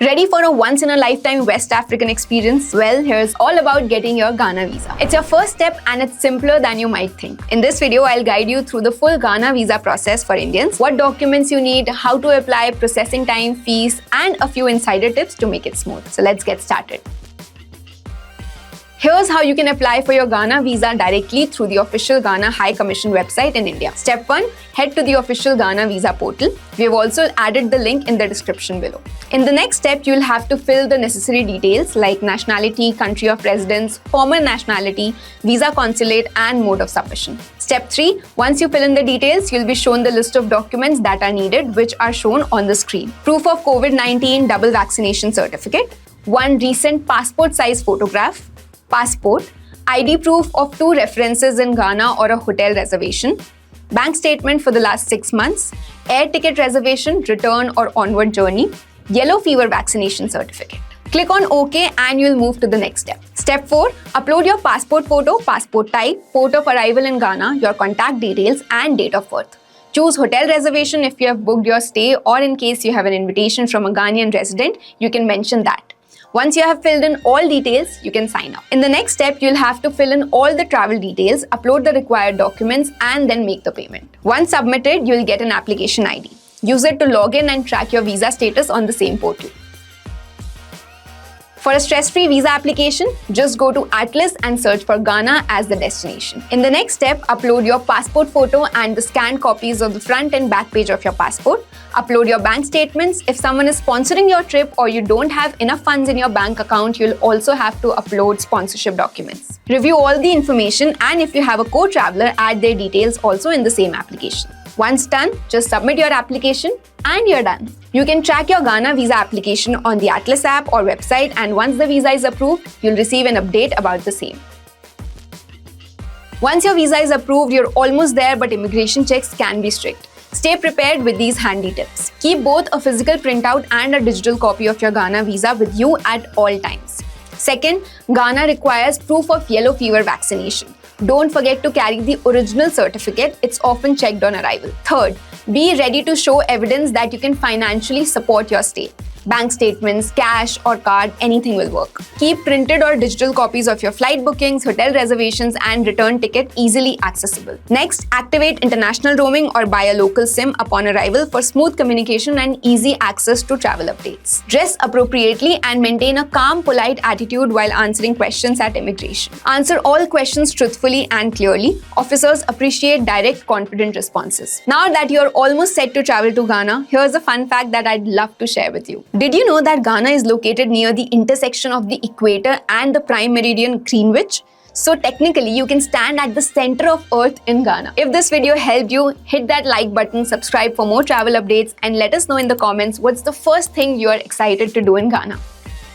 Ready for a once-in-a-lifetime West African experience? Well, here's all about getting your Ghana visa. It's your first step and it's simpler than you might think. In this video, I'll guide you through the full Ghana visa process for Indians, what documents you need, how to apply, processing time, fees, and a few insider tips to make it smooth. So let's get started. Here's how you can apply for your Ghana visa directly through the official Ghana High Commission website in India. Step 1. Head to the official Ghana visa portal. We have also added the link in the description below. In the next step, you'll have to fill the necessary details like nationality, country of residence, former nationality, visa consulate, and mode of submission. Step 3. Once you fill in the details, you'll be shown the list of documents that are needed, which are shown on the screen. Proof of COVID-19 double vaccination certificate, one recent passport size photograph, passport, ID proof of 2 references in Ghana or a hotel reservation, bank statement for the last 6 months, air ticket reservation, return or onward journey, yellow fever vaccination certificate. Click on OK and you'll move to the next step. Step 4. Upload your passport photo, passport type, port of arrival in Ghana, your contact details and date of birth. Choose hotel reservation if you have booked your stay, or in case you have an invitation from a Ghanaian resident, you can mention that. Once you have filled in all details, you can sign up. In the next step, you'll have to fill in all the travel details, upload the required documents, and then make the payment. Once submitted, you'll get an application ID. Use it to log in and track your visa status on the same portal. For a stress-free visa application, just go to Atlys and search for Ghana as the destination. In the next step, upload your passport photo and the scanned copies of the front and back page of your passport. Upload your bank statements. If someone is sponsoring your trip or you don't have enough funds in your bank account, you'll also have to upload sponsorship documents. Review all the information, and if you have a co-traveler, add their details also in the same application. Once done, just submit your application and you're done. You can track your Ghana visa application on the Atlys app or website, and once the visa is approved, you'll receive an update about the same. Once your visa is approved, you're almost there, but immigration checks can be strict. Stay prepared with these handy tips. Keep both a physical printout and a digital copy of your Ghana visa with you at all times. Second, Ghana requires proof of yellow fever vaccination. Don't forget to carry the original certificate. It's often checked on arrival. Third, be ready to show evidence that you can financially support your stay. Bank statements, cash or card, anything will work. Keep printed or digital copies of your flight bookings, hotel reservations and return ticket easily accessible. Next, activate international roaming or buy a local SIM upon arrival for smooth communication and easy access to travel updates. Dress appropriately and maintain a calm, polite attitude while answering questions at immigration. Answer all questions truthfully and clearly. Officers appreciate direct, confident responses. Now that you're almost set to travel to Ghana, here's a fun fact that I'd love to share with you. Did you know that Ghana is located near the intersection of the equator and the prime meridian Greenwich? So technically, you can stand at the center of Earth in Ghana. If this video helped you, hit that like button, subscribe for more travel updates, and let us know in the comments what's the first thing you are excited to do in Ghana.